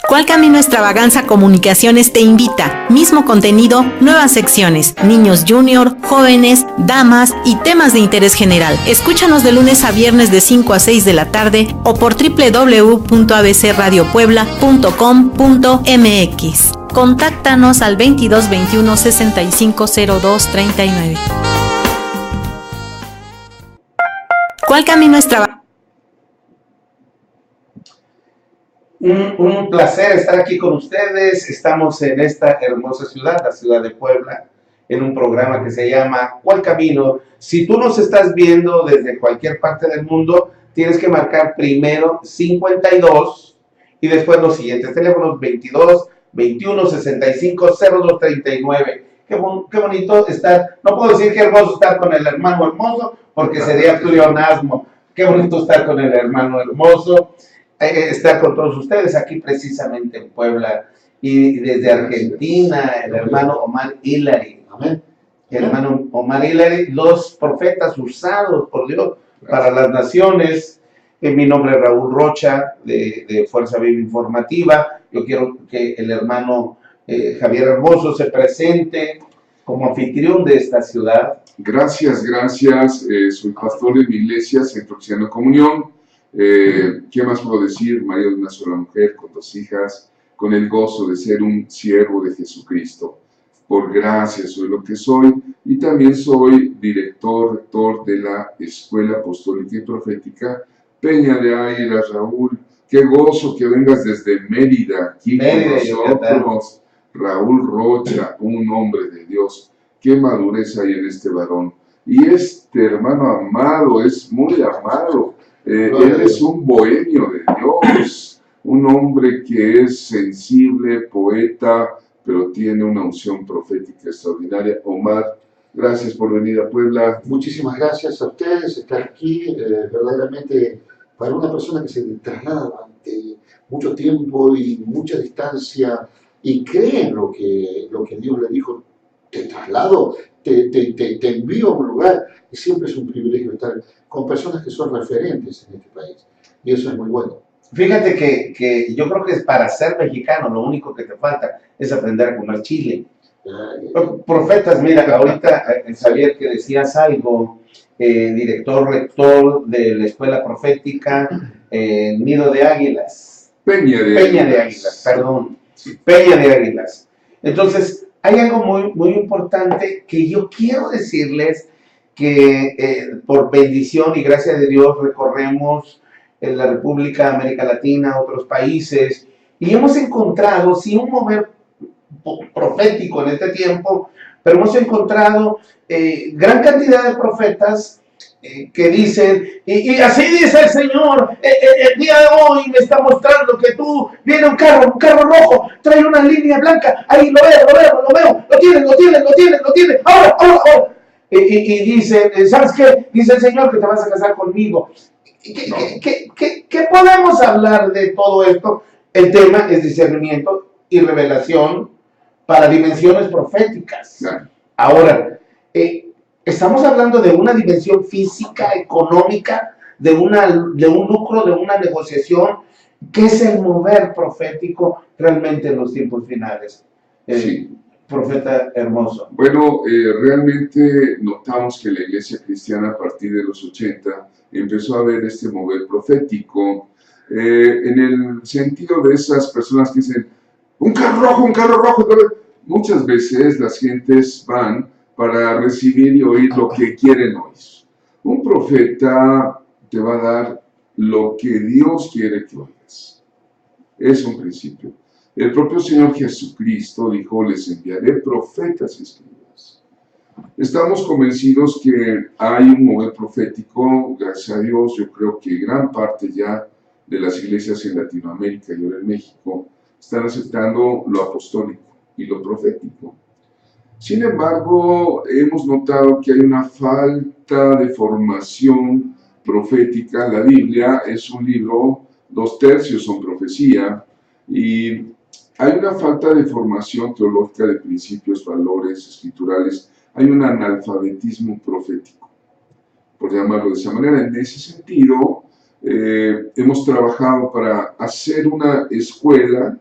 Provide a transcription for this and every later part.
¿Cuál Camino Extravaganza Comunicaciones te invita? Mismo contenido, nuevas secciones, niños junior, jóvenes, damas y temas de interés general. Escúchanos de lunes a viernes de 5 a 6 de la tarde o por www.abcradiopuebla.com.mx. Contáctanos al 22 21 65 02 39. ¿Cuál Camino Extravaganza? Un placer estar aquí con ustedes. Estamos en esta hermosa ciudad, la ciudad de Puebla, en un programa que se llama ¿Cuál Camino? Si tú nos estás viendo desde cualquier parte del mundo, tienes que marcar primero 52 y después los siguientes teléfonos 22 21 65 02 39. Qué bonito estar, no puedo decir que hermoso estar con el hermano hermoso porque sería pleonasmo. Qué bonito estar con el hermano hermoso. Estar con todos ustedes aquí precisamente en Puebla y desde Argentina, el hermano Omar Hillary. Amén. El hermano Omar Hillary, los profetas usados por Dios para las naciones. Mi nombre es Raúl Rocha de Fuerza Viva Informativa. Yo quiero que el hermano Javier Hermoso se presente como anfitrión de esta ciudad. Gracias. Soy pastor de mi iglesia, Centro Cristiano Comunión. ¿Qué más puedo decir? Marido de una sola mujer, con 2 hijas, con el gozo de ser un siervo de Jesucristo. Por gracia soy lo que soy, y también soy rector de la Escuela Apostólica y Profética Peña de Águilas. Raúl, qué gozo que vengas desde Mérida, aquí con nosotros. Raúl Rocha, un hombre de Dios. Qué madurez hay en este varón. Y este hermano amado es muy amado. Él es un bohemio de Dios, un hombre que es sensible, poeta, pero tiene una unción profética extraordinaria. Omar, gracias por venir a Puebla. Muchísimas gracias a ustedes, estar aquí, verdaderamente para una persona que se traslada durante mucho tiempo y mucha distancia y cree en lo que Dios le dijo, te traslado, te envío a un lugar, y siempre es un privilegio estar con personas que son referentes en este país, y eso es muy bueno. Fíjate que yo creo que para ser mexicano lo único que te falta es aprender a comer chile. Profetas, mira, ahorita Javier que decías algo, director, rector de la Escuela Profética Nido de Águilas. Peña de Águilas. Peña de Águilas. Entonces, hay algo muy importante que yo quiero decirles que por bendición y gracia de Dios recorremos en la República, América Latina, otros países, y hemos encontrado, sí, un mover profético en este tiempo, pero hemos encontrado gran cantidad de profetas que dicen, y así dice el Señor, el día de hoy me está mostrando que tú, viene un carro rojo, trae una línea blanca, ahí lo veo, lo tiene, ahora. Y dice, ¿sabes qué? Dice el Señor que te vas a casar conmigo. ¿Qué podemos hablar de todo esto? El tema es discernimiento y revelación para dimensiones proféticas. Ahora, estamos hablando de una dimensión física, económica, de un lucro, de una negociación, que es el mover profético realmente en los tiempos finales. Sí. Profeta Hermoso. Bueno, realmente notamos que la iglesia cristiana a partir de los 80 empezó a ver este mover profético en el sentido de esas personas que dicen, un carro rojo. Muchas veces las gentes van para recibir y oír lo que quieren oír. Un profeta te va a dar lo que Dios quiere que oigas. Es un principio. El propio Señor Jesucristo dijo, les enviaré profetas y escribas. Estamos convencidos que hay un mover profético, gracias a Dios. Yo creo que gran parte ya de las iglesias en Latinoamérica y ahora en México están aceptando lo apostólico y lo profético. Sin embargo, hemos notado que hay una falta de formación profética. La Biblia es un libro, 2/3 son profecía, y hay una falta de formación teológica de principios, valores escriturales. Hay un analfabetismo profético, por llamarlo de esa manera. En ese sentido, hemos trabajado para hacer una escuela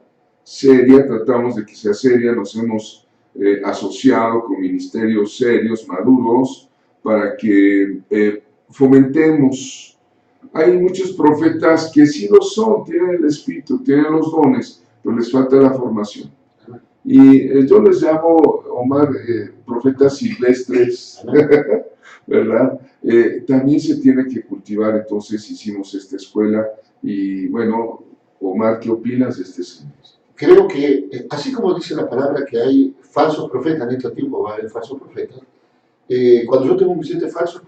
seria, tratamos de que sea seria, nos hemos asociado con ministerios serios, maduros, para que fomentemos. Hay muchos profetas que sí lo son, tienen el espíritu, tienen los dones, pero les falta la formación. Y yo les llamo, Omar, profetas silvestres, ¿verdad? También se tiene que cultivar, entonces hicimos esta escuela. Y bueno, Omar, ¿qué opinas de este señor? Creo que, así como dice la palabra que hay falsos profetas, en este tiempo va a haber falsos profetas, cuando yo tengo un Vicente falso es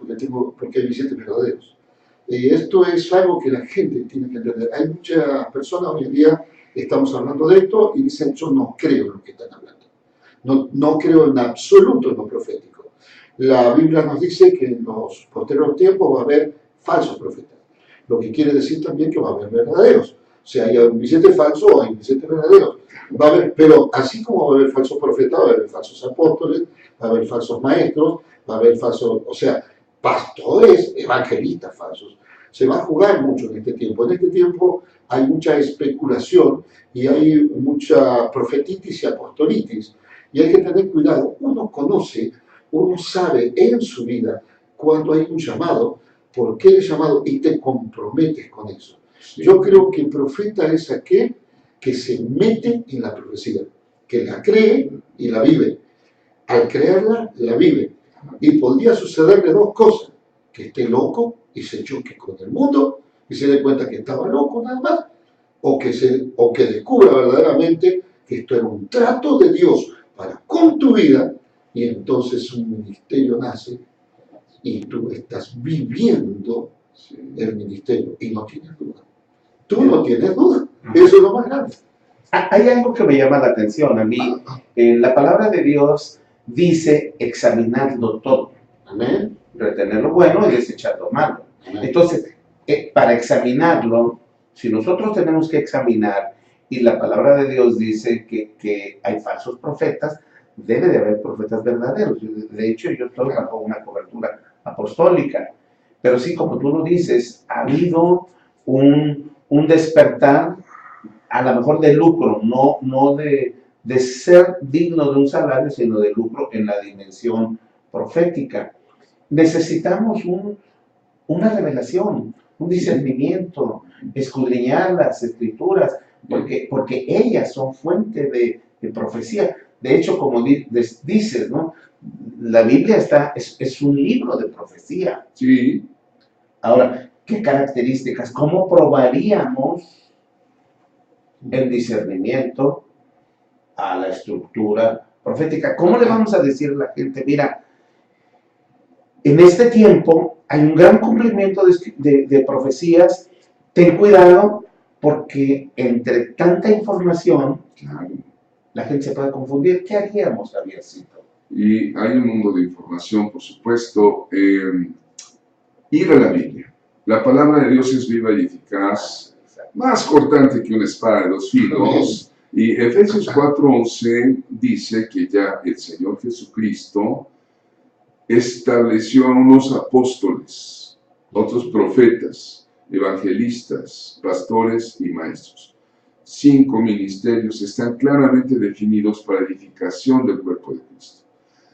porque hay Vicentes verdaderos. Esto es algo que la gente tiene que entender. Hay muchas personas hoy en día, estamos hablando de esto y dicen, yo no creo en lo que están hablando. No creo en absoluto en lo profético. La Biblia nos dice que en los posteriores tiempos va a haber falsos profetas. Lo que quiere decir también que va a haber verdaderos. O sea, hay un Vicente falso o hay Vicente verdaderos. Va a haber, pero así como va a haber falsos profetas, va a haber falsos apóstoles, va a haber falsos maestros, va a haber falsos, o sea, pastores, evangelistas falsos. Se va a jugar mucho en este tiempo. En este tiempo hay mucha especulación y hay mucha profetitis y apostolitis. Y hay que tener cuidado. Uno conoce, uno sabe en su vida cuando hay un llamado, por qué el llamado, y te comprometes con eso. Sí. Yo creo que el profeta es aquel que se mete en la profecía, que la cree y la vive. Al creerla, la vive. Y podría sucederle dos cosas: que esté loco y se choque con el mundo y se dé cuenta que estaba loco nada más, o que descubra verdaderamente que esto era un trato de Dios para con tu vida, y entonces un ministerio nace y tú estás viviendo el ministerio y no tienes duda. Tú no tienes duda. Eso es lo más grande. Hay algo que me llama la atención a mí. La palabra de Dios dice examinarlo todo. Amén. Retener lo bueno y desechar lo malo. Amén. Entonces, para examinarlo, si nosotros tenemos que examinar, y la palabra de Dios dice que hay falsos profetas, debe de haber profetas verdaderos. De hecho, yo estoy bajo una cobertura apostólica. Pero sí, como tú lo dices, ha habido un despertar, a lo mejor de lucro, no de ser digno de un salario, sino de lucro en la dimensión profética. Necesitamos una revelación, un discernimiento, escudriñar las escrituras, porque ellas son fuente de profecía. De hecho, como dices, ¿no? La Biblia es un libro de profecía. Sí. Ahora, ¿qué características? ¿Cómo probaríamos el discernimiento a la estructura profética? ¿Cómo le vamos a decir a la gente, mira, en este tiempo hay un gran cumplimiento de profecías, ten cuidado porque entre tanta información, la gente se puede confundir? ¿Qué haríamos, Javiercito? Y hay un mundo de información, por supuesto. Ir a la Biblia. La palabra de Dios es viva y eficaz, más cortante que una espada de dos filos. Y Efesios 4:11 dice que ya el Señor Jesucristo estableció a unos apóstoles, otros profetas, evangelistas, pastores y maestros. 5 ministerios están claramente definidos para edificación del cuerpo de Cristo.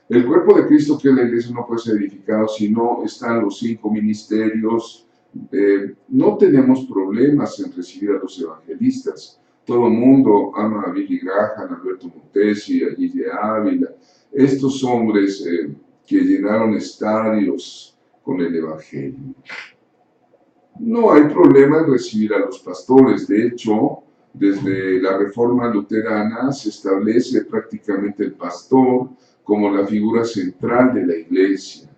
El cuerpo de Cristo, que es la iglesia, no puede ser edificado si no están los 5 ministerios. No tenemos problemas en recibir a los evangelistas. Todo el mundo ama a Billy Graham, a Alberto Montesi, a Gigi Ávila. Estos hombres que llenaron estadios con el evangelio. No hay problema en recibir a los pastores. De hecho, desde la Reforma Luterana se establece prácticamente el pastor como la figura central de la iglesia.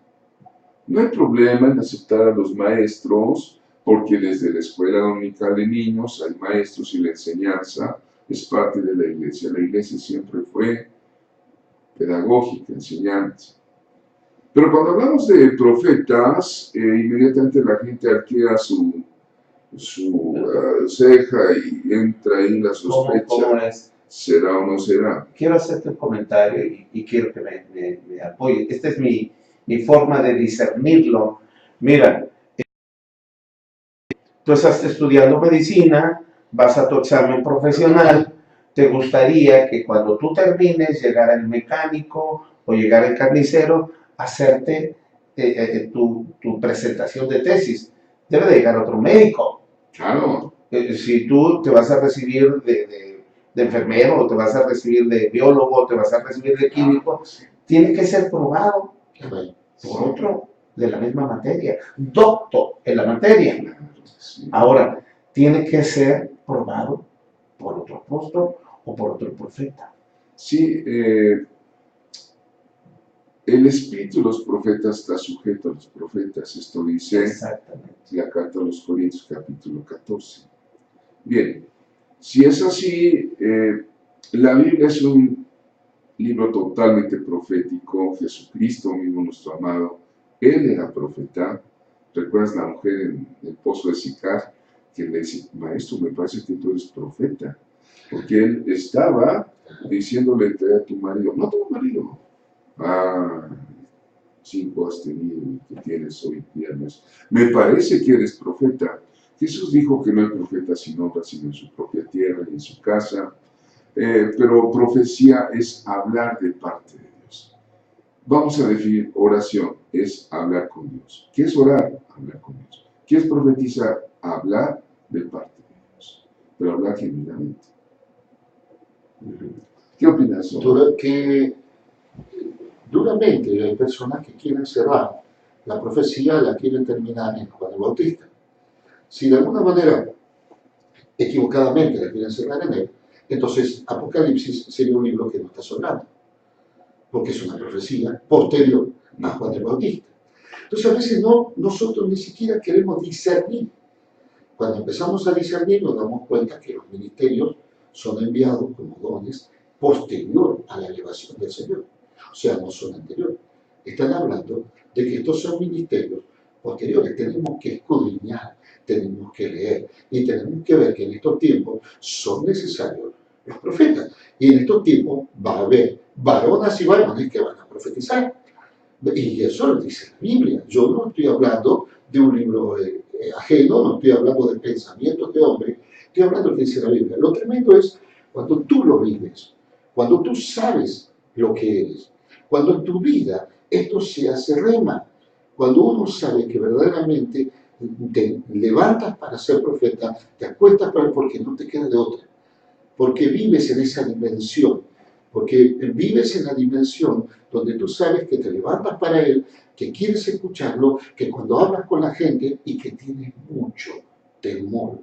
No hay problema en aceptar a los maestros, porque desde la escuela dominical de niños hay maestros y la enseñanza es parte de la iglesia. La iglesia siempre fue pedagógica, enseñante. Pero cuando hablamos de profetas, inmediatamente la gente arquea su ceja y entra ahí la sospecha. ¿Cómo es? ¿Será o no será? Quiero hacerte un comentario y quiero que me apoye. Esta es mi forma de discernirlo. Mira, tú estás estudiando medicina, vas a tu examen profesional, te gustaría que cuando tú termines llegara el mecánico o llegara el carnicero a hacerte tu presentación de tesis. Debe de llegar otro médico. Claro. Si tú te vas a recibir de enfermero, o te vas a recibir de biólogo, o te vas a recibir de químico, tiene que ser probado por otro de la misma materia, doctor en la materia. Ahora, tiene que ser probado por otro apóstol o por otro profeta. Sí, el espíritu de los profetas está sujeto a los profetas. Esto dice la carta a los Corintios, capítulo 14. Bien, si es así, la Biblia es un libro totalmente profético. Jesucristo mismo, nuestro amado, Él era profeta. ¿Recuerdas la mujer en el pozo de Sicar que le dice, maestro, me parece que tú eres profeta? Porque él estaba diciéndole a tu marido, no tengo marido. 5 has tenido y que tienes hoy viernes. Me parece que eres profeta. Jesús dijo que no hay profeta sin obra, sino en su propia tierra y en su casa. Pero profecía es hablar de parte de Dios. Vamos a definir oración, es hablar con Dios. ¿Qué es orar? Hablar con Dios. ¿Qué es profetizar? Hablar de parte de Dios, pero hablar genuinamente. ¿Qué opinas? Que duramente hay personas que quieren cerrar la profecía, la quieren terminar en Juan el Bautista. Si de alguna manera, equivocadamente, la quieren cerrar en él, entonces Apocalipsis sería un libro que no está sonando, porque es una profecía posterior a Juan el Bautista. Entonces a veces nosotros ni siquiera queremos discernir. Cuando empezamos a discernir nos damos cuenta que los ministerios son enviados como dones posterior a la elevación del Señor. O sea, no son anteriores. Están hablando de que estos son ministerios posteriores. Tenemos que escudriñar, tenemos que leer y tenemos que ver que en estos tiempos son necesarios los profetas. Y en estos tiempos va a haber varonas y varones que van a profetizar. Y eso lo dice la Biblia. Yo no estoy hablando de un libro ajeno, no estoy hablando de pensamientos de hombre, estoy hablando de lo que dice la Biblia. Lo tremendo es cuando tú lo vives, cuando tú sabes lo que eres, cuando en tu vida esto se hace rema, cuando uno sabe que verdaderamente te levantas para ser profeta, te acuestas para porque no te queda de otra, porque vives en esa dimensión, porque vives en la dimensión donde tú sabes que te levantas para Él, que quieres escucharlo, que cuando hablas con la gente y que tienes mucho temor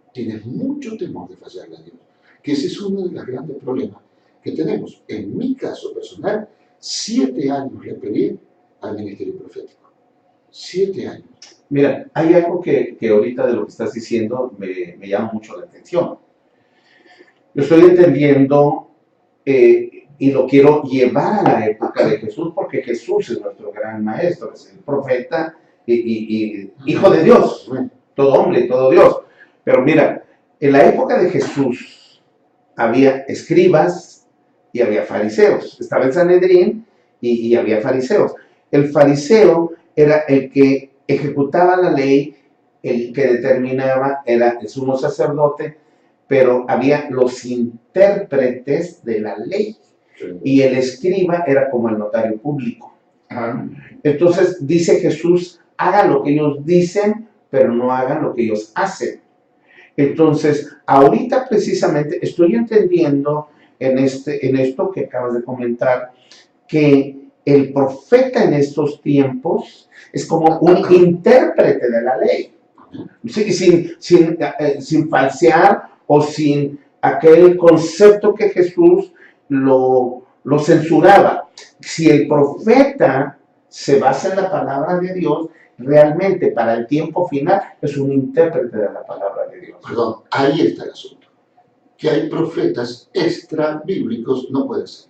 de fallarle a Dios, que ese es uno de los grandes problemas que tenemos. En mi caso personal, 7 años le pedí al ministerio profético. 7 años. Mira, hay algo que ahorita de lo que estás diciendo me llama mucho la atención. Yo estoy entendiendo y lo quiero llevar a la época de Jesús, porque Jesús es nuestro gran maestro, es el profeta y hijo de Dios, todo hombre y todo Dios. Pero mira, en la época de Jesús había escribas y había fariseos. Estaba el Sanedrín y había fariseos. El fariseo era el que ejecutaba la ley, el que determinaba, era el sumo sacerdote, pero había los intérpretes de la ley. Y el escriba era como el notario público. Entonces dice Jesús, hagan lo que ellos dicen, pero no hagan lo que ellos hacen. Entonces, ahorita precisamente estoy entendiendo en esto que acabas de comentar, que el profeta en estos tiempos es como un intérprete de la ley, sin falsear o sin aquel concepto que Jesús lo censuraba. Si el profeta se basa en la palabra de Dios, realmente para el tiempo final es un intérprete de la palabra de Dios. Perdón, ahí está el asunto. Que hay profetas extra bíblicos, no puede ser.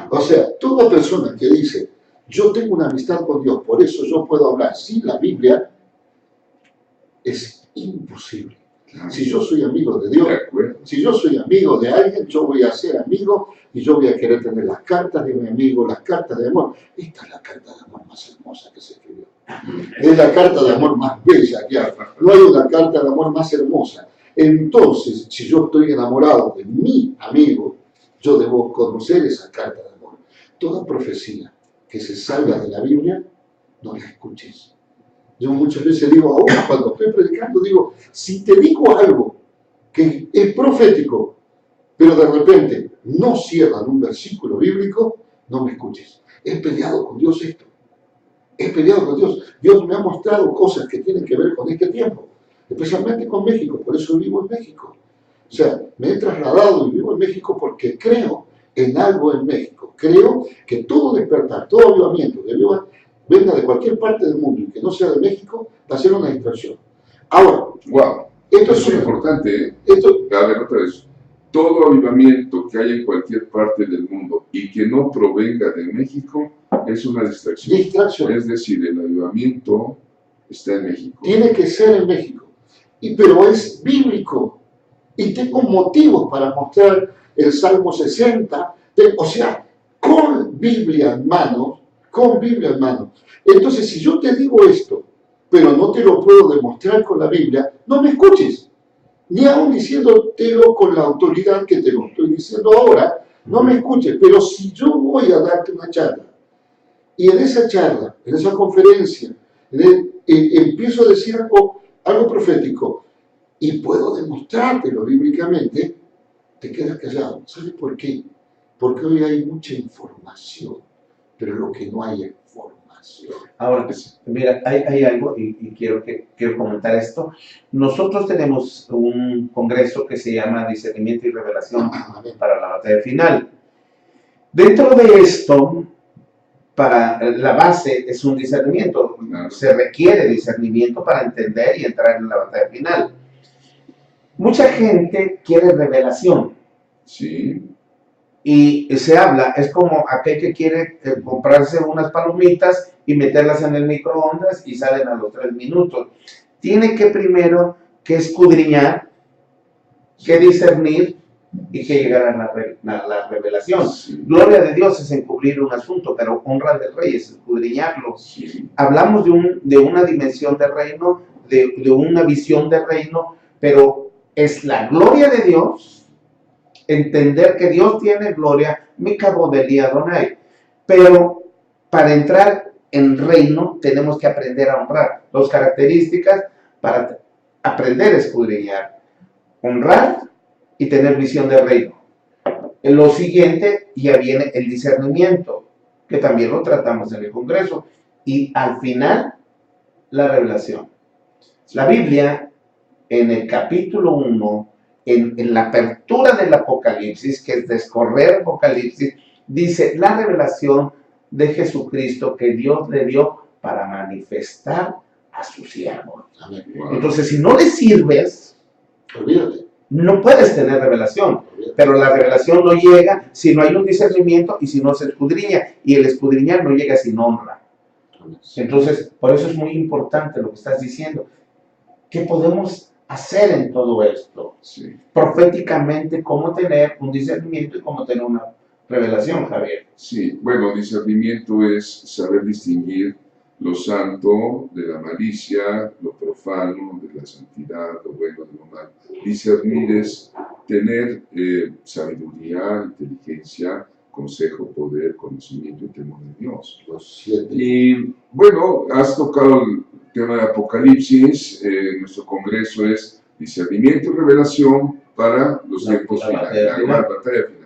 O sea, toda persona que dice, yo tengo una amistad con Dios, por eso yo puedo hablar sin la Biblia, es imposible. Si yo soy amigo de Dios, si yo soy amigo de alguien, yo voy a ser amigo y yo voy a querer tener las cartas de mi amigo, las cartas de amor. Esta es la carta de amor más hermosa que se escribió. Es la carta de amor más bella que hay. No hay una carta de amor más hermosa. Entonces, si yo estoy enamorado de mi amigo, yo debo conocer esa carta de amor. Toda profecía que se salga de la Biblia, no la escuches. Yo muchas veces digo, ahora cuando estoy predicando, digo, si te digo algo que es profético, pero de repente no cierran un versículo bíblico, no me escuches. He peleado con Dios esto. He peleado con Dios. Dios me ha mostrado cosas que tienen que ver con este tiempo, especialmente con México. Por eso vivo en México. O sea, me he trasladado y vivo en México porque creo en algo en México. Creo que todo despertar, todo avivamiento que venga de cualquier parte del mundo y que no sea de México, va a ser una distracción. Ahora, wow, esto es muy importante, ¿eh? Esto, A ver, otra vez. Todo avivamiento que haya en cualquier parte del mundo y que no provenga de México es una distracción. Es decir, el avivamiento está en México. Tiene que ser en México. Pero es bíblico. Y tengo motivos para mostrar el Salmo 60. O sea, con Biblia en mano. Entonces, si yo te digo esto, pero no te lo puedo demostrar con la Biblia, no me escuches. Ni aún diciéndotelo con la autoridad que te lo estoy diciendo ahora, no me escuches. Pero si yo voy a darte una charla, y en esa charla, en esa conferencia, empiezo a decir algo profético, y puedo demostrártelo bíblicamente, te quedas callado. ¿Sabes por qué? Porque hoy hay mucha información, pero lo que no hay es formación. Ahora, mira, hay algo, y quiero comentar esto. Nosotros tenemos un congreso que se llama Discernimiento y Revelación para la Batalla Final. Dentro de esto, para la base es un discernimiento. Se requiere discernimiento para entender y entrar en la batalla final. Mucha gente quiere revelación. Sí. Y se habla, es como aquel que quiere comprarse unas palomitas y meterlas en el microondas y salen a los 3 minutos. Tiene que primero que escudriñar, que discernir y que llegar a la revelación. Sí. Gloria de Dios es encubrir un asunto, pero honra del rey es escudriñarlo. Sí. Hablamos de una dimensión de reino, de una visión de reino, pero es la gloria de Dios. Entender que Dios tiene gloria, mi cabo del día Adonai. Pero para entrar en reino tenemos que aprender a honrar. Dos características para aprender a escudriñar: honrar y tener visión de reino. En lo siguiente ya viene el discernimiento, que también lo tratamos en el Congreso. Y al final, la revelación. La Biblia, en el capítulo 1, en la apertura del Apocalipsis, que es descorrer Apocalipsis, dice la revelación de Jesucristo que Dios le dio para manifestar a su siervo. Wow. Entonces, si no le sirves, Olvídate. no puedes tener revelación. Pero la revelación no llega si no hay un discernimiento y si no se escudriña. Y el escudriñar no llega sin honra. Entonces, por eso es muy importante lo que estás diciendo. ¿Qué podemos hacer en todo esto? Sí. Proféticamente, cómo tener un discernimiento y cómo tener una revelación, Javier. Sí, bueno, discernimiento es saber distinguir lo santo de la malicia, lo profano de la santidad, lo bueno de lo malo. Discernir es tener sabiduría, inteligencia, consejo, poder, conocimiento y temor de Dios. Y bueno, has tocado el tema de Apocalipsis. Nuestro congreso es discernimiento y revelación para los tiempos finales, la gran batalla final.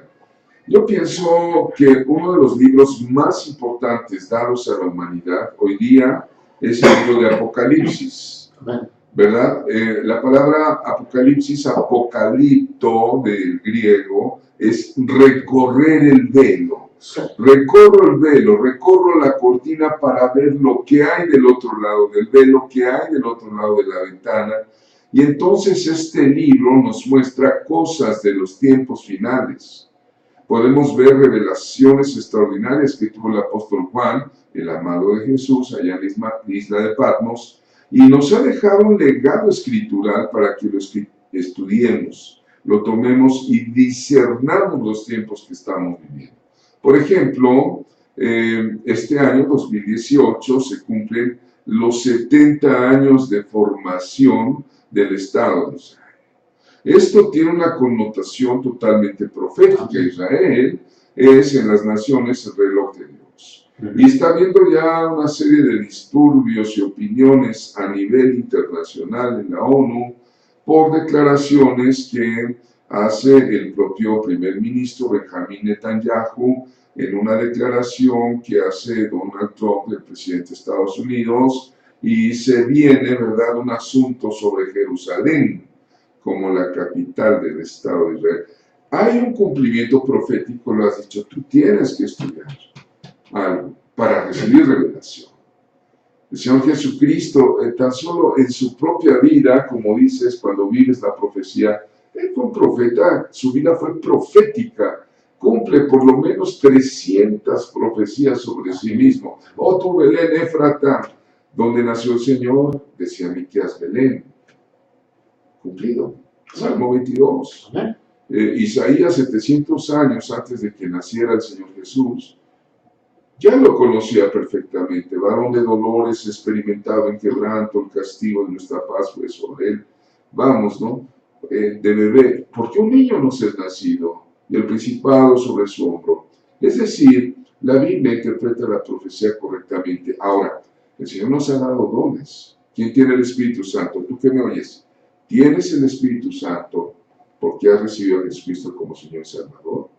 Yo pienso que uno de los libros más importantes dados a la humanidad hoy día es el libro de Apocalipsis, ¿verdad? La palabra Apocalipsis, apocalipto del griego, es recorrer el velo. Recorro el velo, recorro la cortina para ver lo que hay del otro lado del velo, que hay del otro lado de la ventana. Y entonces este libro nos muestra cosas de los tiempos finales. Podemos ver revelaciones extraordinarias que tuvo el apóstol Juan, el amado de Jesús, allá en la isla de Patmos, y nos ha dejado un legado escritural para que lo estudiemos, lo tomemos y discernamos los tiempos que estamos viviendo. Por ejemplo, este año 2018 se cumplen los 70 años de formación del Estado de Israel. Esto tiene una connotación totalmente profética. Israel es en las naciones el reloj de Dios. Y está habiendo ya una serie de disturbios y opiniones a nivel internacional en la ONU por declaraciones que hace el propio primer ministro Benjamín Netanyahu en una declaración que hace Donald Trump, el presidente de Estados Unidos, y se viene, ¿verdad?, un asunto sobre Jerusalén como la capital del Estado de Israel. Hay un cumplimiento profético, lo has dicho, tú tienes que estudiar algo para recibir revelación. El Señor Jesucristo, tan solo en su propia vida, como dices, cuando vives la profecía, Él fue un profeta, su vida fue profética, cumple por lo menos 300 profecías sobre sí mismo. Oh, tú Belén, Éfrata, donde nació el Señor, decía Miqueas Belén, cumplido. Salmo 22. Isaías, 700 años antes de que naciera el Señor Jesús, ya lo conocía perfectamente. Varón de dolores, experimentado en quebranto, el castigo de nuestra paz fue sobre él. Vamos, ¿no? De bebé, porque un niño nos es nacido y el principado sobre su hombro. Es decir, la Biblia interpreta la profecía correctamente. Ahora, el Señor nos ha dado dones. ¿Quién tiene el Espíritu Santo? Tú que me oyes, tienes el Espíritu Santo porque has recibido a Jesucristo como Señor y Salvador.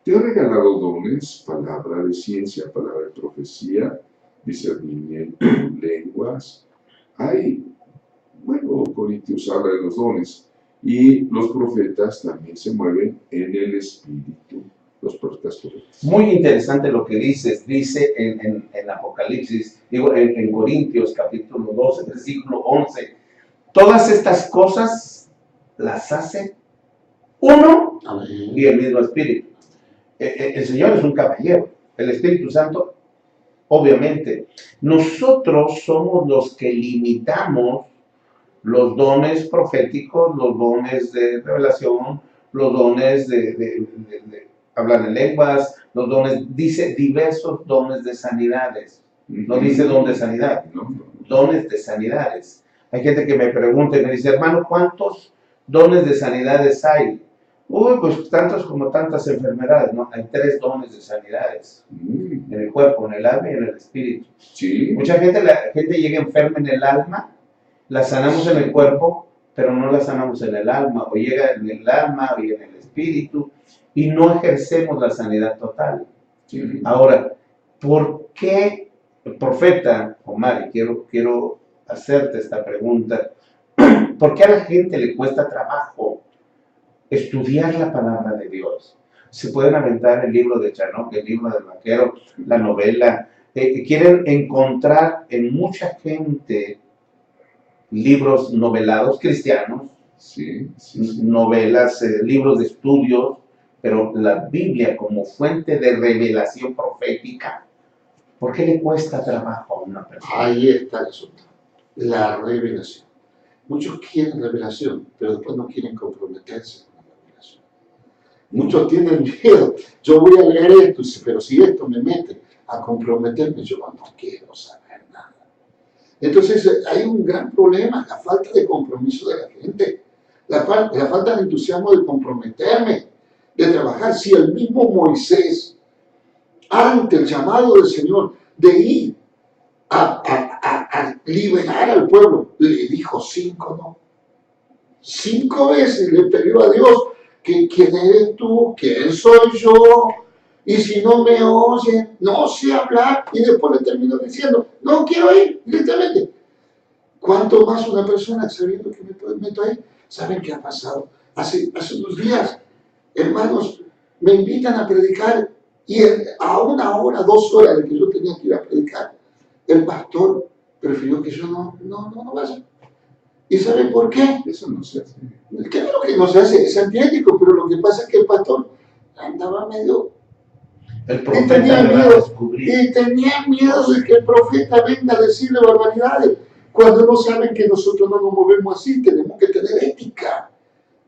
Te ha regalado dones, palabra de ciencia, palabra de profecía, discernimiento, lenguas. Corintios habla de los dones. Y los profetas también se mueven en el Espíritu. Los profetas correctos. Muy interesante lo que dices. Dice en Apocalipsis, digo, en Corintios capítulo 12, versículo 11. Todas estas cosas las hace uno y el mismo Espíritu. El Señor es un caballero, el Espíritu Santo, obviamente. Nosotros somos los que limitamos los dones proféticos, los dones de revelación, los dones de hablar en lenguas, los dones, dice diversos dones de sanidades. No dice don de sanidad, dones de sanidades. Hay gente que me pregunta y me dice, hermano, ¿cuántos dones de sanidades hay? Pues tantos como tantas enfermedades, ¿no? Hay 3 dones de sanidades, en el cuerpo, en el alma y en el espíritu. Sí. Mucha gente, la gente llega enferma en el alma, la sanamos en el cuerpo, pero no la sanamos en el alma, o llega en el alma y en el espíritu, y no ejercemos la sanidad total. Sí. Ahora, ¿por qué el profeta, Omar, y quiero hacerte esta pregunta, ¿por qué a la gente le cuesta trabajo estudiar la palabra de Dios? Se pueden aventar el libro de Chanok, el libro del vaquero, la novela. Quieren encontrar en mucha gente libros novelados cristianos, Sí. novelas, libros de estudios, pero la Biblia como fuente de revelación profética, ¿por qué le cuesta trabajo a una persona? Ahí está el asunto, la revelación. Muchos quieren revelación, pero después no quieren comprometerse con la revelación. Muchos tienen miedo. Yo voy a leer esto, pero si esto me mete a comprometerme, yo no quiero saber nada. Entonces hay un gran problema, la falta de compromiso de la gente, la falta de entusiasmo de comprometerme, de trabajar. Si el mismo Moisés, ante el llamado del Señor de ir a liberar al pueblo, le dijo 5 no. 5 veces le pidió a Dios que quién eres tú, quién soy yo, y si no me oyen, no sé hablar, y después le terminó diciendo, no quiero ir directamente. ¿Cuánto más una persona sabiendo que me meto ahí? ¿Saben qué ha pasado? Hace unos días, hermanos, me invitan a predicar, y a 1 hora, 2 horas de que yo tenía que ir a predicar, el pastor prefirió que yo no vaya. ¿Y saben por qué? Eso no se hace. Claro que no se hace, es antiético, pero lo que pasa es que el pastor andaba medio... El Y profeta tenía le va a miedo, descubrir. y tenía miedo de que el profeta venga a decirle barbaridades, cuando no saben que nosotros no nos movemos así, tenemos que tener ética.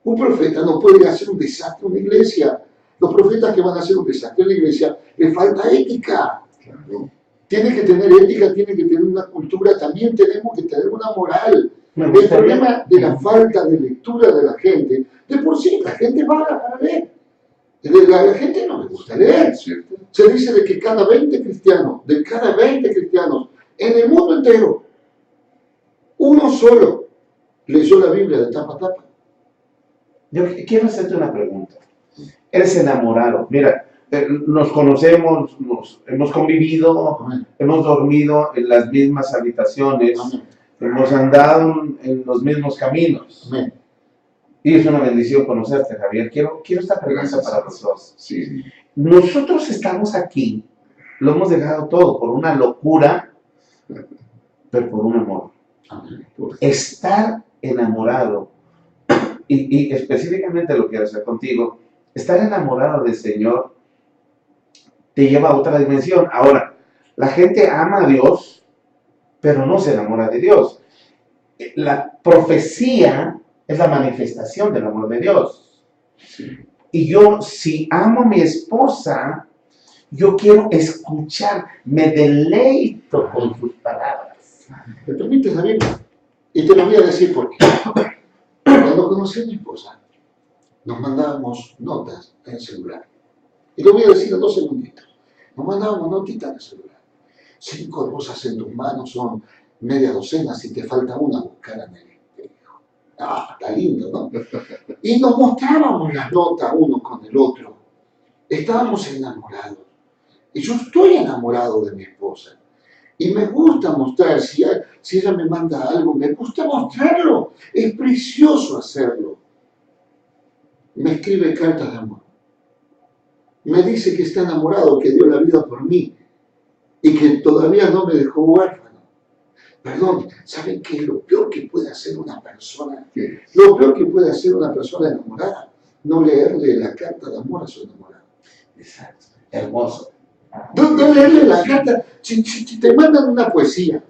Un profeta no puede hacer un desastre en una iglesia. Los profetas que van a hacer un desastre en la iglesia, les falta ética. Claro. Tiene que tener ética, tiene que tener una cultura, también tenemos que tener una moral. Me El gustaría- problema de la falta de lectura de la gente, de por sí la gente va a leer. La gente no le gusta leer. ¿cierto? Se dice de que cada 20 cristianos, de cada 20 cristianos en el mundo entero, uno solo leyó la Biblia de tapa a tapa. Yo quiero hacerte una pregunta. Eres enamorado. Mira, nos conocemos, nos hemos convivido, Amén. hemos dormido en las mismas habitaciones, Amén. hemos andado en los mismos caminos. Amén. Y es una bendición conocerte, Javier. Quiero esta pregunta Gracias. para los dos. Sí, Nosotros estamos aquí, lo hemos dejado todo por una locura, pero por un amor. Amén. Estar enamorado, y específicamente lo quiero hacer contigo, estar enamorado del Señor te lleva a otra dimensión. Ahora, la gente ama a Dios, pero no se enamora de Dios. La profecía es la manifestación del amor de Dios. sí. Y yo, si amo a mi esposa, yo quiero escuchar, me deleito con sus palabras. ¿Me permites, David? Y te lo voy a decir por qué. Cuando conocí a mi esposa, nos mandábamos notas en el celular. Y lo voy a decir en 2 segunditos. Nos mandábamos notitas en el celular. 5 rosas en tus manos son media docena, si te falta una, buscar en el espejo. Ah, está lindo, ¿no? Y nos mostrábamos las notas uno con el otro. Estábamos enamorados. Y yo estoy enamorado de mi esposa. Y me gusta mostrar, si ella me manda algo, me gusta mostrarlo. Es precioso hacerlo. Me escribe cartas de amor. Me dice que está enamorado, que dio la vida por mí y que todavía no me dejó huérfano. Perdón, ¿saben qué es lo peor que puede hacer una persona? ¿Qué? Lo peor que puede hacer una persona enamorada, no leerle la carta de amor a su enamorado. Exacto. Hermoso. No leerle la carta, si te mandan una poesía,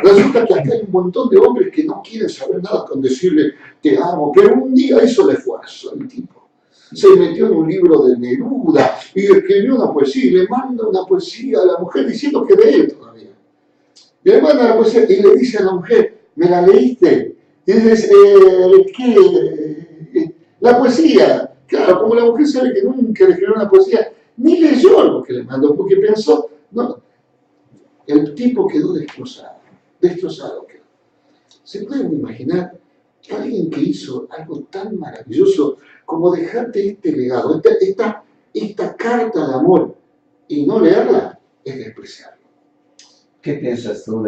resulta que acá hay un montón de hombres que no quieren saber nada con decirle te amo, pero un día hizo el esfuerzo el tipo. Se metió en un libro de Neruda y escribió una poesía y le manda una poesía a la mujer diciendo que de él todavía. Y le manda la poesía y le dice a la mujer, ¿me la leíste? Y dices, ¿qué? La poesía. Claro, como la mujer sabe que nunca le escribió una poesía, ni leyó lo que le mandó, porque pensó, no, el tipo quedó destrozado quedó. ¿Se pueden imaginar alguien que hizo algo tan maravilloso como dejarte este legado, esta carta de amor, y no leerla? Es despreciarlo. ¿Qué piensas tú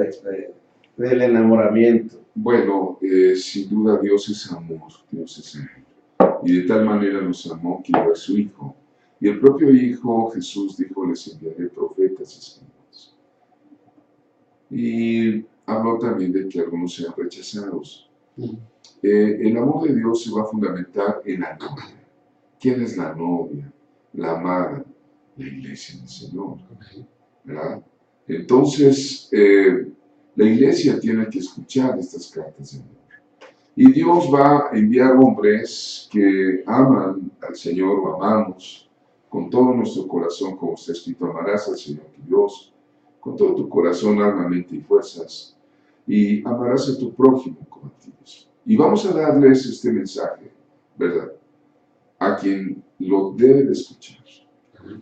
del enamoramiento? Bueno, sin duda Dios es amor, Dios es amor. Y de tal manera nos amó que dio a su Hijo. Y el propio Hijo, Jesús, dijo, les enviaré profetas y escribas. Y habló también de que algunos sean rechazados. El amor de Dios se va a fundamentar en la novia. ¿Quién es la novia? La amada, la iglesia del Señor, ¿verdad? Entonces, la iglesia tiene que escuchar estas cartas de amor. Y Dios va a enviar hombres que aman al Señor o amamos con todo nuestro corazón, como está escrito, amarás al Señor tu Dios, con todo tu corazón, alma, mente y fuerzas, y amarás a tu prójimo como a ti mismo. Y vamos a darles este mensaje, ¿verdad? A quien lo debe de escuchar.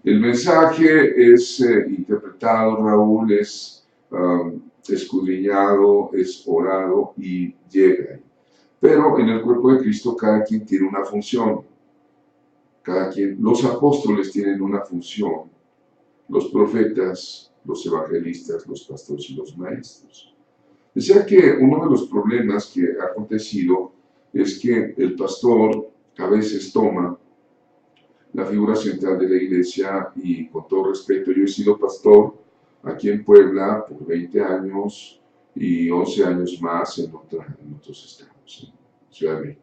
El mensaje es interpretado, Raúl, es escudriñado, es orado y llega ahí. Pero en el cuerpo de Cristo cada quien tiene una función. Los apóstoles tienen una función, los profetas, los evangelistas, los pastores y los maestros. O sea que uno de los problemas que ha acontecido es que el pastor a veces toma la figura central de la iglesia y, con todo respeto, yo he sido pastor aquí en Puebla por 20 años y 11 años más en otros estados, en Ciudad de México.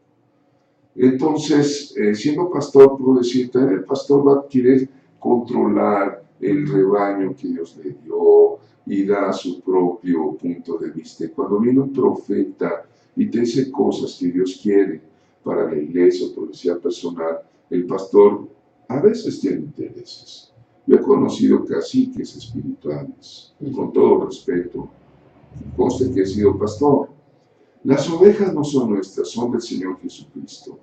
Entonces, siendo pastor, puedo decir, también el pastor va a querer controlar el rebaño que Dios le dio y da su propio punto de vista. Y cuando viene un profeta y te dice cosas que Dios quiere para la iglesia o profecía personal, el pastor a veces tiene intereses. Yo he conocido caciques espirituales, con todo respeto, conste que he sido pastor. Las ovejas no son nuestras, son del Señor Jesucristo.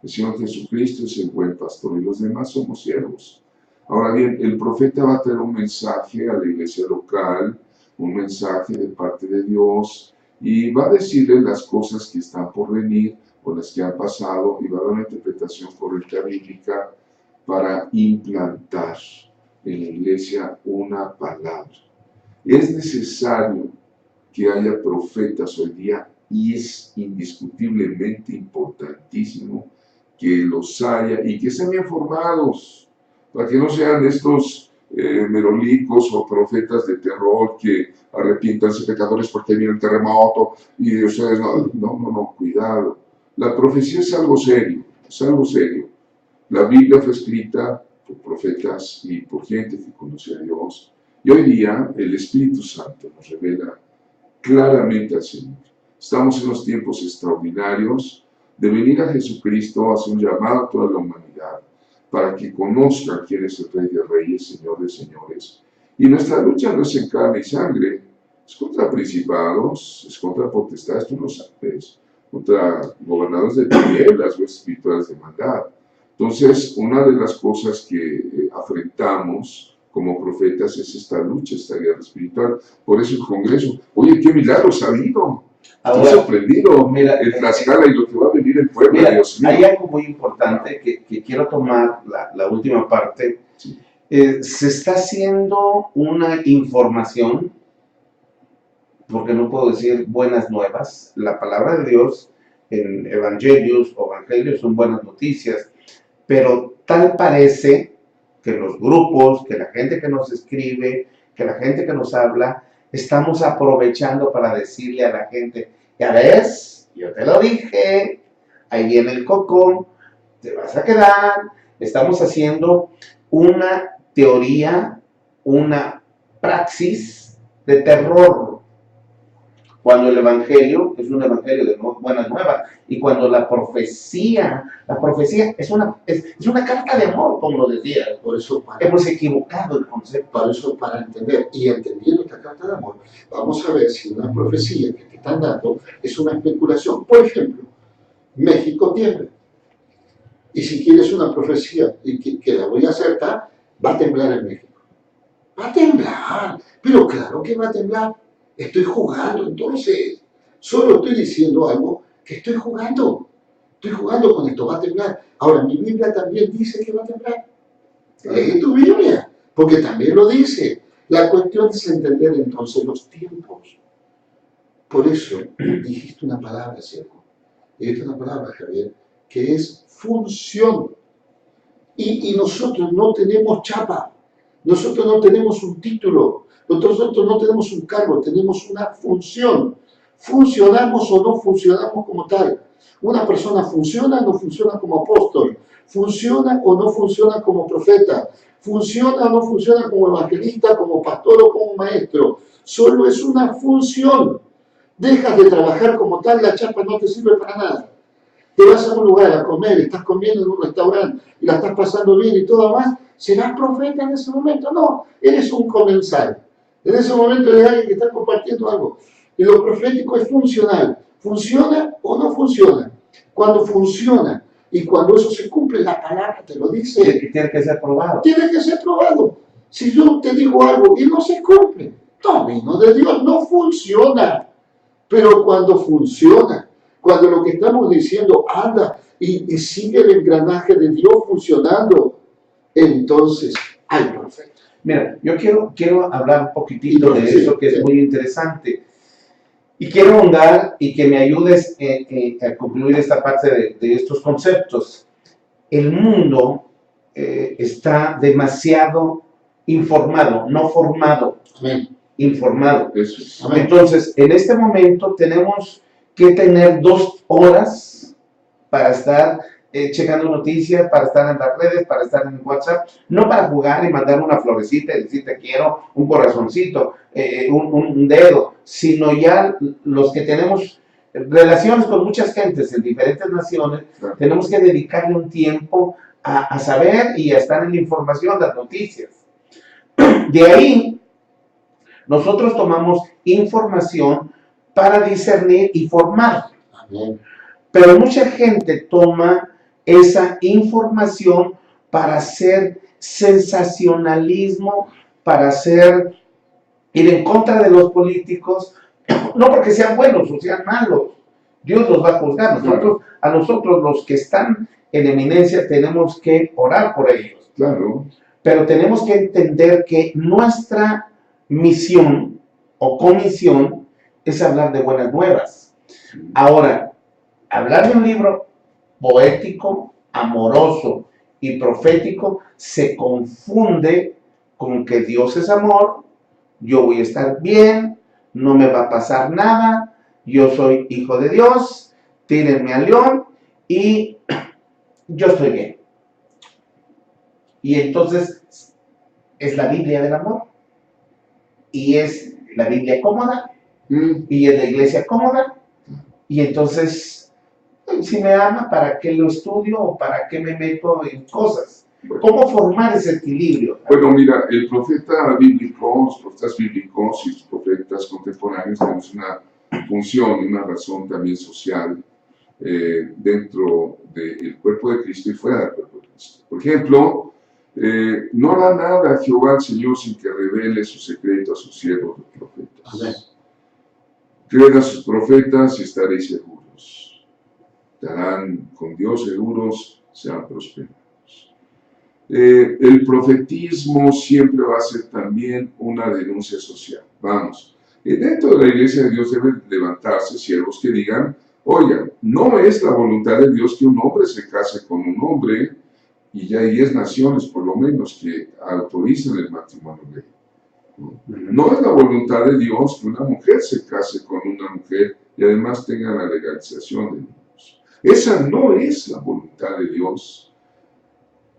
El Señor Jesucristo es el buen pastor y los demás somos siervos. Ahora bien, el profeta va a traer un mensaje a la iglesia local, un mensaje de parte de Dios, y va a decirle las cosas que están por venir o las que han pasado, y va a dar una interpretación correcta bíblica para implantar en la iglesia una palabra. Es necesario que haya profetas hoy día, y es indiscutiblemente importantísimo que los haya y que sean bien formados, para que no sean estos merolicos o profetas de terror que arrepientanse pecadores porque viene el terremoto y ustedes no, cuidado. La profecía es algo serio, es algo serio. La Biblia fue escrita por profetas y por gente que conoce a Dios, y hoy día el Espíritu Santo nos revela claramente al Señor. Estamos en los tiempos extraordinarios de venir a Jesucristo, hacer un llamado a toda la humanidad para que conozcan quién es el Rey de Reyes, Señor de Señores. Y nuestra lucha no es en carne y sangre, es contra principados, es contra potestades, tú lo sabes, contra gobernadores de tinieblas o espirituales de maldad. Entonces, una de las cosas que afrontamos como profetas es esta lucha, esta guerra espiritual. Por eso el Congreso, oye, qué milagros ha habido. Estoy sorprendido, mira, en Tlaxcala y lo que va a venir en Puebla, mira, Dios mío. hay algo muy importante que quiero tomar, la última parte. Sí. Se está haciendo una información, porque no puedo decir buenas nuevas. La palabra de Dios en evangelios son buenas noticias, pero tal parece que los grupos, que la gente que nos escribe, que la gente que nos habla, estamos aprovechando para decirle a la gente, ya ves, yo te lo dije, ahí viene el coco, te vas a quedar. Estamos haciendo una teoría, una praxis de terror, cuando el evangelio es un evangelio de buenas nuevas, y cuando la profecía es una carta de amor, como lo decía. Por eso, Hemos equivocado el concepto. para eso, para entender, y entendiendo esta carta de amor, vamos a ver si una profecía que te están dando es una especulación. Por ejemplo, México tiembla. Y si quieres una profecía y que la voy a acertar, va a temblar en México. Va a temblar, pero claro que va a temblar. Estoy jugando, entonces. Solo estoy diciendo algo que estoy jugando. Estoy jugando con esto, va a temblar. Ahora, mi Biblia también dice que va a temblar. Lee tu Biblia, porque también lo dice. La cuestión es entender entonces los tiempos. Por eso dijiste una palabra, Sergio. Dijiste una palabra, Javier, que es función. Y nosotros no tenemos chapa. Nosotros no tenemos un título. Nosotros no tenemos un cargo, tenemos una función. Funcionamos o no funcionamos como tal. Una persona funciona o no funciona como apóstol. Funciona o no funciona como profeta. Funciona o no funciona como evangelista, como pastor o como maestro. Solo es una función. Dejas de trabajar como tal, la chapa no te sirve para nada. Te vas a un lugar a comer, estás comiendo en un restaurante y la estás pasando bien y todo más, ¿serás profeta en ese momento? No, eres un comensal. En ese momento eres alguien que está compartiendo algo. Y lo profético es funcional. ¿Funciona o no funciona? Cuando funciona y cuando eso se cumple, la palabra te lo dice. Tiene que ser probado. Tiene que ser probado. Si yo te digo algo y no se cumple, no, de Dios no funciona. Pero cuando funciona, cuando lo que estamos diciendo anda y sigue el engranaje de Dios funcionando, entonces hay profeta. Mira, yo quiero hablar un poquitito de eso que es muy interesante. Y quiero ahondar y que me ayudes a concluir esta parte de estos conceptos. El mundo está demasiado informado, no formado, Amén. informado. Eso es. Amén. Entonces, en este momento tenemos que tener 2 horas para estar checando noticias, para estar en las redes, para estar en WhatsApp, no para jugar y mandar una florecita y decir te quiero, un corazoncito, un dedo, sino ya los que tenemos relaciones con muchas gentes en diferentes naciones, Claro. tenemos que dedicarle un tiempo a saber y a estar en la información, las noticias. De ahí, nosotros tomamos información para discernir y formar. Amén. Pero mucha gente toma esa información para hacer sensacionalismo, para ir en contra de los políticos, no porque sean buenos o sean malos. Dios los va a juzgar. A nosotros los que están en eminencia tenemos que orar por ellos. Claro. Pero tenemos que entender que nuestra misión o comisión es hablar de buenas nuevas. Ahora, hablar de un libro poético, amoroso y profético se confunde con que Dios es amor, yo voy a estar bien, no me va a pasar nada, yo soy hijo de Dios, tírenme al león y yo estoy bien. Y entonces es la Biblia del amor, y es la Biblia cómoda, y es la iglesia cómoda, y entonces, si me ama, ¿para qué lo estudio o para qué me meto en cosas? ¿Cómo formar ese equilibrio? Bueno, mira, el profeta bíblico, los profetas bíblicos y los profetas contemporáneos tenemos una función, una razón también social dentro del cuerpo de Cristo y fuera del cuerpo de Cristo. Por ejemplo, no hará nada Jehová el Señor sin que revele su secreto a sus siervos los profetas. Amén. Creed a sus profetas y estaréis seguros. Estarán con Dios seguros, sean prosperados. El profetismo siempre va a ser también una denuncia social. Vamos, dentro de la iglesia de Dios deben levantarse siervos que digan, oigan, no es la voluntad de Dios que un hombre se case con un hombre, y ya hay 10 naciones por lo menos que autorizan el matrimonio gay. No es la voluntad de Dios que una mujer se case con una mujer y además tenga la legalización de niños. Esa no es la voluntad de Dios.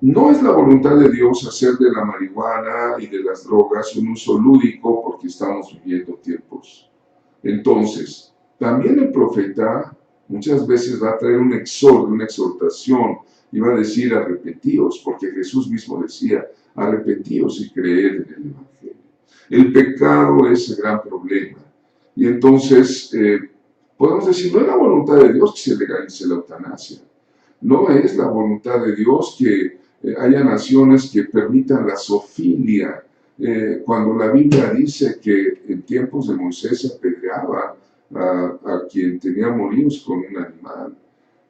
No es la voluntad de Dios hacer de la marihuana y de las drogas un uso lúdico porque estamos viviendo tiempos. Entonces, también el profeta muchas veces va a traer un exhorto, una exhortación, y va a decir arrepentíos, porque Jesús mismo decía, arrepentíos y creed en el Evangelio. El pecado es el gran problema. Y entonces, podemos decir, no es la voluntad de Dios que se legalice la eutanasia. No es la voluntad de Dios que haya naciones que permitan la zoofilia, cuando la Biblia dice que en tiempos de Moisés se apedreaba a quien tenía morirse con un animal.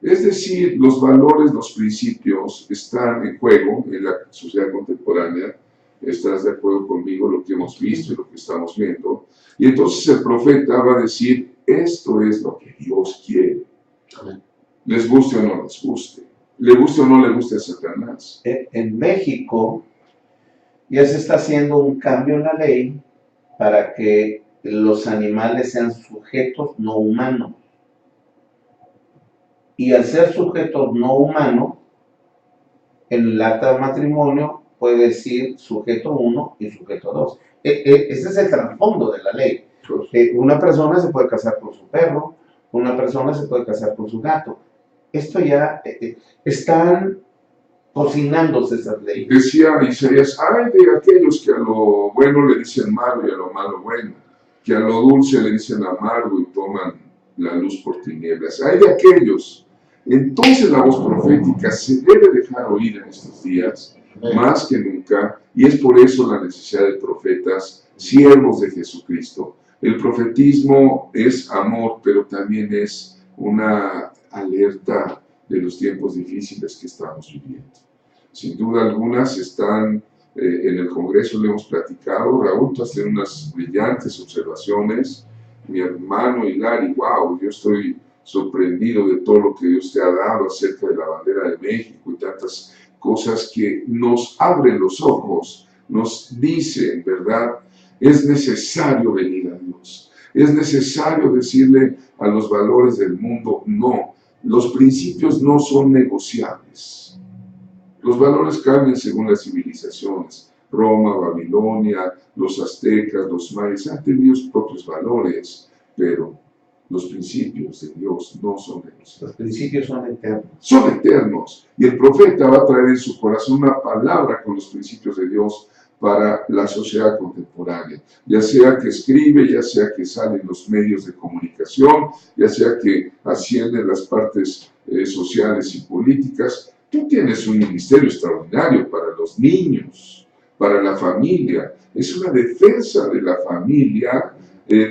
Es decir, los valores, los principios están en juego en la sociedad contemporánea. ¿Estás de acuerdo conmigo lo que hemos visto y lo que estamos viendo? Y entonces el profeta va a decir, esto es lo que Dios quiere. Amén. Les guste o no les guste. Le guste o no le guste a Satanás. En México ya se está haciendo un cambio en la ley para que los animales sean sujetos no humanos. Y al ser sujetos no humanos, en el acta de matrimonio puede decir sujeto 1 y sujeto 2. Ese es el trasfondo de la ley. Una persona se puede casar con su perro, una persona se puede casar con su gato. Esto ya están cocinándose esas leyes. Decía Isaías, ay de aquellos que a lo bueno le dicen malo y a lo malo bueno, que a lo dulce le dicen amargo y toman la luz por tinieblas. Ay de aquellos. Entonces la voz profética se debe dejar oír en estos días, más que nunca, y es por eso la necesidad de profetas, siervos de Jesucristo. El profetismo es amor, pero también es una alerta de los tiempos difíciles que estamos viviendo. Sin duda algunas están en el Congreso, le hemos platicado. Raúl, tú has tenido unas brillantes observaciones. Mi hermano Hilari, wow, yo estoy sorprendido de todo lo que Dios te ha dado acerca de la bandera de México y tantas cosas que nos abren los ojos, nos dicen, ¿verdad? Es necesario venir a Dios. Es necesario decirle a los valores del mundo, no. Los principios no son negociables. Los valores cambian según las civilizaciones. Roma, Babilonia, los aztecas, los mayas han tenido sus propios valores, pero los principios de Dios no son negociables. Los principios son eternos. Son eternos. Y el profeta va a traer en su corazón una palabra con los principios de Dios para la sociedad contemporánea, ya sea que escribe, ya sea que sale en los medios de comunicación, ya sea que asciende en las partes sociales y políticas. Tú tienes un ministerio extraordinario para los niños, para la familia. Es una defensa de la familia,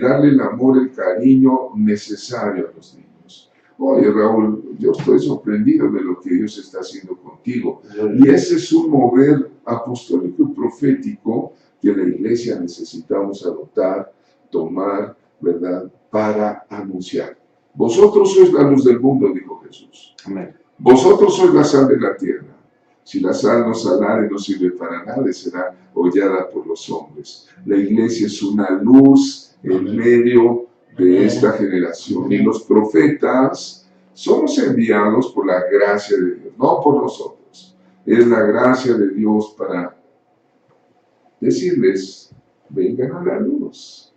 darle el amor, el cariño necesario a los niños. Oye, Raúl, yo estoy sorprendido de lo que Dios está haciendo contigo. Y ese es un mover apostólico y profético que la iglesia necesitamos adoptar, tomar, ¿verdad?, para anunciar. Vosotros sois la luz del mundo, dijo Jesús. Amén. Vosotros sois la sal de la tierra. Si la sal no salare, no sirve para nada, será hollada por los hombres. La iglesia es una luz en medio de esta generación. Y los profetas somos enviados por la gracia de Dios, no por nosotros. Es la gracia de Dios para decirles, vengan a la luz.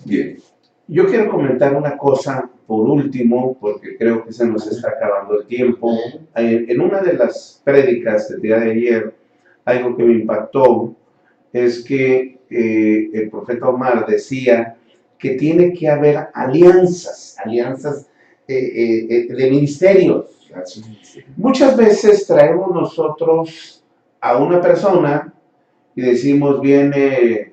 Bien. Yo quiero comentar una cosa por último, porque creo que se nos está acabando el tiempo. En una de las prédicas del día de ayer, algo que me impactó es que el profeta Omar decía que tiene que haber alianzas de ministerios. Muchas veces traemos nosotros a una persona y decimos, viene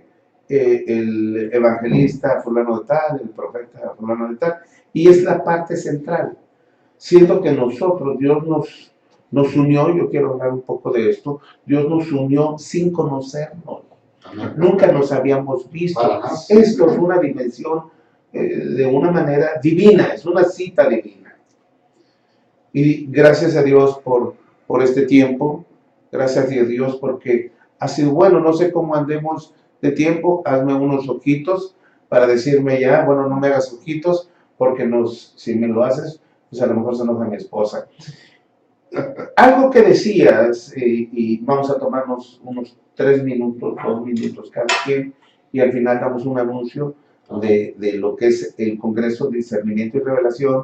el evangelista fulano de tal, el profeta fulano de tal, y es la parte central. Siento que nosotros, Dios nos unió, yo quiero hablar un poco de esto, Dios nos unió sin conocernos. Nunca nos habíamos visto. Esto es una dimensión de una manera divina, es una cita divina. Y gracias a Dios por este tiempo, gracias a Dios porque ha sido bueno, no sé cómo andemos de tiempo, hazme unos ojitos para decirme ya, bueno, no me hagas ojitos, porque si me lo haces, pues a lo mejor se enoja mi esposa. Algo que decías, y vamos a tomarnos unos 3 minutos, 2 minutos cada quien, y al final damos un anuncio de lo que es el Congreso de Discernimiento y Revelación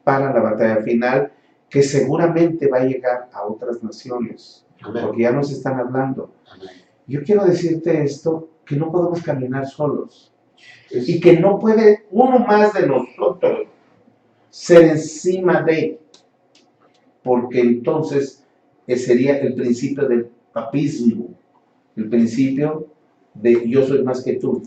para la batalla final, que seguramente va a llegar a otras naciones, porque ya nos están hablando. Yo quiero decirte esto, que no podemos caminar solos, y que no puede uno más de nosotros ser encima de, porque entonces sería el principio del papismo, el principio de yo soy más que tú.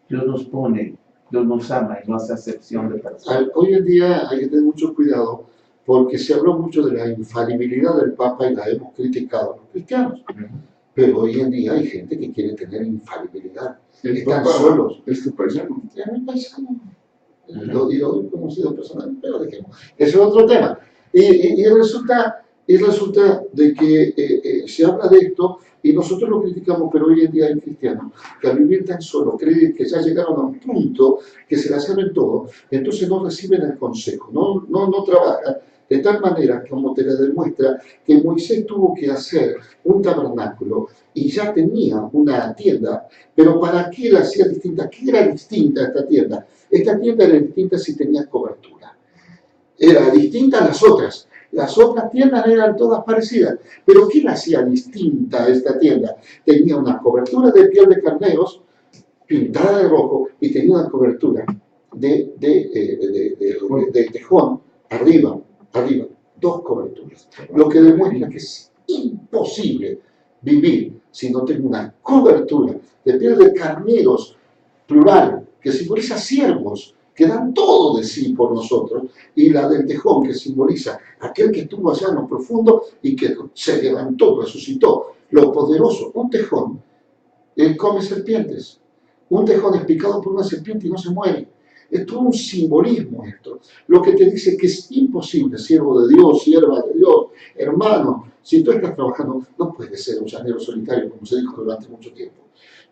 Dios nos pone, Dios nos ama y no hace acepción de personas. Hoy en día hay que tener mucho cuidado porque se habló mucho de la infalibilidad del Papa y la hemos criticado los cristianos. Pero hoy en día hay gente que quiere tener infalibilidad. Están solos. ¿Es tu paisano? Es mi paisano. Lo he conocido personalmente, pero dejemos. Ese es otro tema. Y resulta de que se habla de esto y nosotros lo criticamos, pero hoy en día hay cristianos que al vivir tan solo creen que ya llegaron a un punto que se la saben todo, entonces no reciben el consejo, no trabajan de tal manera como te la demuestra que Moisés tuvo que hacer un tabernáculo y ya tenía una tienda, pero ¿para qué la hacía distinta? ¿Qué era distinta esta tienda? Esta tienda era distinta si tenía cobertura. Era distinta a las otras. Las otras tiendas eran todas parecidas. Pero ¿qué la hacía distinta a esta tienda? Tenía una cobertura de piel de carneros pintada de rojo y tenía una cobertura de tejón arriba, 2 coberturas. Lo que demuestra que es imposible vivir si no tengo una cobertura de piel de carneros, plural, que simboliza siervos, que dan todo de sí por nosotros, y la del tejón, que simboliza aquel que estuvo allá en lo profundo y que se levantó, resucitó, lo poderoso. Un tejón come serpientes, un tejón es picado por una serpiente y no se muere. Es todo un simbolismo esto, lo que te dice que es imposible, siervo de Dios, sierva de Dios, hermano, si tú estás trabajando, no puedes ser un llanero solitario, como se dijo durante mucho tiempo.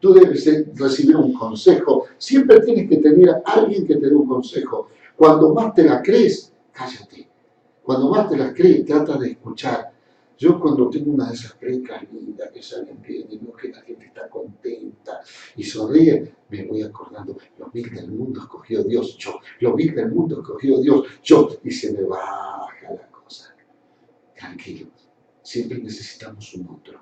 Tú debes recibir un consejo, siempre tienes que tener a alguien que te dé un consejo. Cuando más te la crees, cállate. Cuando más te las crees, trata de escuchar. Yo cuando tengo una de esas predicas lindas que salen bien y veo que la gente está contenta y sonríe, me voy acordando, los 1000 del mundo escogió Dios, yo, los 1000 del mundo escogió Dios, yo, y se me baja la cosa. Tranquilos, siempre necesitamos un otro.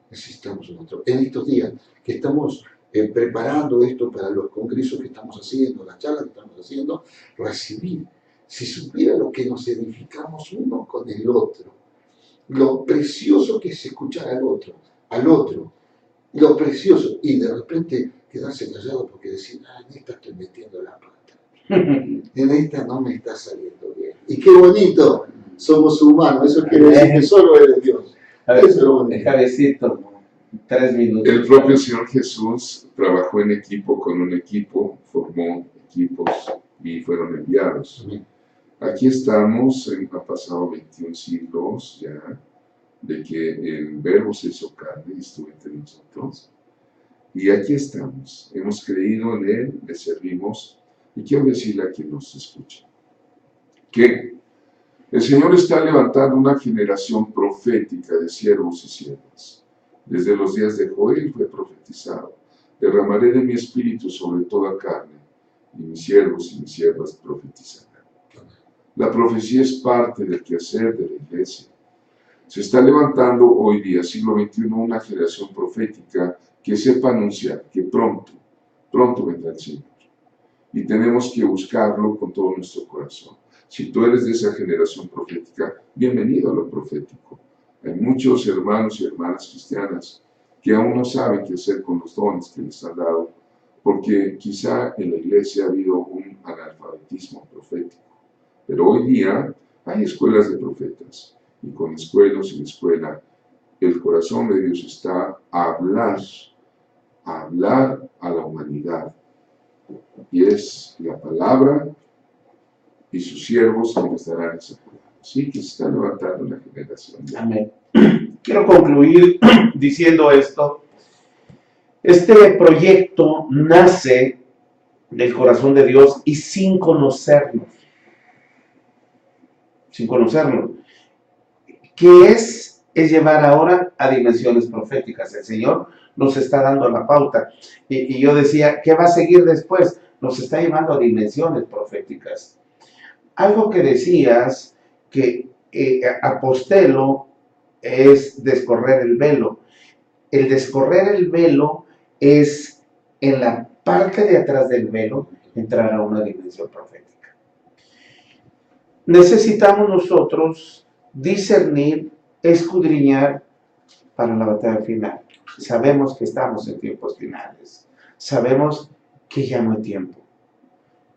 Necesitamos un otro. En estos días que estamos preparando esto para los congresos que estamos haciendo, las charlas que estamos haciendo, recibir. Si supiera lo que nos edificamos uno con el otro, lo precioso que es escuchar al otro, lo precioso, y de repente quedarse callado porque decir, en esta estoy metiendo la pata, en esta no me está saliendo bien. Y qué bonito, somos humanos, eso quiere decir que solo eres Dios. A ver, Eso es lo bonito. Javiercito, 3 minutos. El propio Señor Jesús trabajó en equipo con un equipo, formó equipos y fueron enviados. Amén. Aquí estamos, han pasado 21 siglos ya, de que el Verbo se hizo carne y estuvo entre nosotros. Y aquí estamos, hemos creído en Él, le servimos, y quiero decirle a quien nos escucha, que el Señor está levantando una generación profética de siervos y siervas. Desde los días de Joel fue profetizado, derramaré de mi espíritu sobre toda carne, y mis siervos y mis siervas profetizarán. La profecía es parte del quehacer de la iglesia. Se está levantando hoy día, siglo XXI, una generación profética que sepa anunciar que pronto vendrá el Señor. Y tenemos que buscarlo con todo nuestro corazón. Si tú eres de esa generación profética, bienvenido a lo profético. Hay muchos hermanos y hermanas cristianas que aún no saben qué hacer con los dones que les han dado, porque quizá en la iglesia ha habido un analfabetismo profético. Pero hoy día hay escuelas de profetas, y con escuelas y escuela, el corazón de Dios está a hablar a la humanidad. Y es la palabra y sus siervos quienes darán esa palabra. Sí, que se está levantando una generación. Amén. Quiero concluir diciendo esto. Este proyecto nace del corazón de Dios y sin conocernos. Sin conocernos. ¿Qué es llevar ahora a dimensiones proféticas? El Señor nos está dando la pauta. Y yo decía, ¿qué va a seguir después? Nos está llevando a dimensiones proféticas. Algo que decías, que apostelo es descorrer el velo. El descorrer el velo es, en la parte de atrás del velo, entrar a una dimensión profética. Necesitamos nosotros discernir, escudriñar para la batalla final. Sabemos que estamos en tiempos finales. Sabemos que ya no hay tiempo.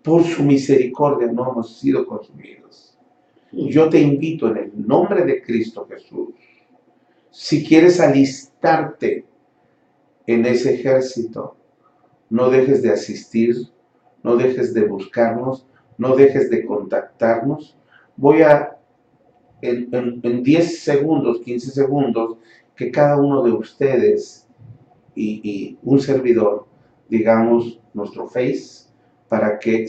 Por su misericordia no hemos sido consumidos. Yo te invito en el nombre de Cristo Jesús, si quieres alistarte en ese ejército, no dejes de asistir, no dejes de buscarnos, no dejes de contactarnos. Voy a, en 10 segundos, 15 segundos, que cada uno de ustedes y un servidor, digamos, nuestro Face, para que,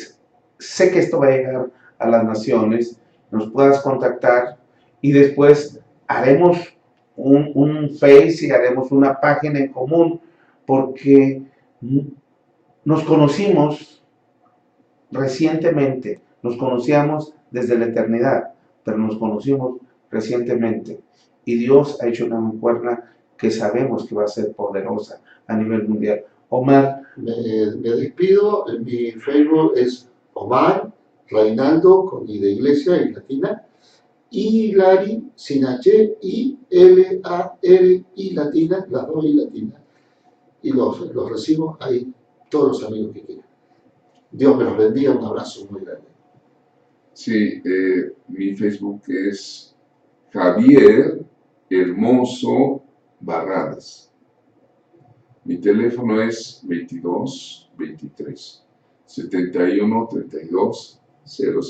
sé que esto va a llegar a las naciones, nos puedas contactar y después haremos un Face y haremos una página en común, porque nos conocimos recientemente, nos conocíamos desde la eternidad, pero nos conocimos recientemente y Dios ha hecho una mancuerna que sabemos que va a ser poderosa a nivel mundial. Omar. Me despido, mi Facebook es Omar Reinaldo, con I de iglesia y latina, y Lari sin H, I, L, A, R, I latina, las dos I latinas, y los recibo ahí, todos los amigos que quieran. Dios me los bendiga, un abrazo muy grande. Sí, mi Facebook es Javier Hermoso Barradas. Mi teléfono es 22 23 71 32 00.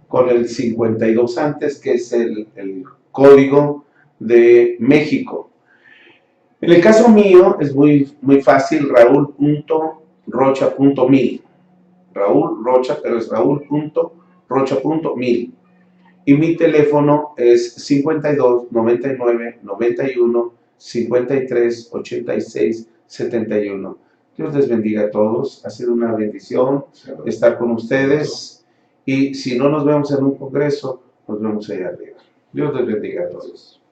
Con el 52 antes, que es el código de México. En el caso mío es muy fácil, raúl.rocha.mil. Raúl Rocha, pero es raúl.rocha.mil. Y mi teléfono es 52 99 91 53 86 71. Dios les bendiga a todos. Ha sido una bendición estar con ustedes. Y si no nos vemos en un congreso, nos vemos allá arriba. Dios les bendiga a todos.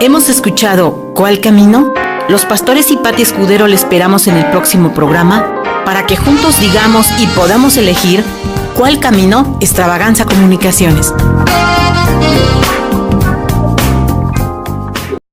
Hemos escuchado ¿Cuál camino? Los pastores y Pati Escudero le esperamos en el próximo programa para que juntos digamos y podamos elegir cuál camino. Extravaganza Comunicaciones.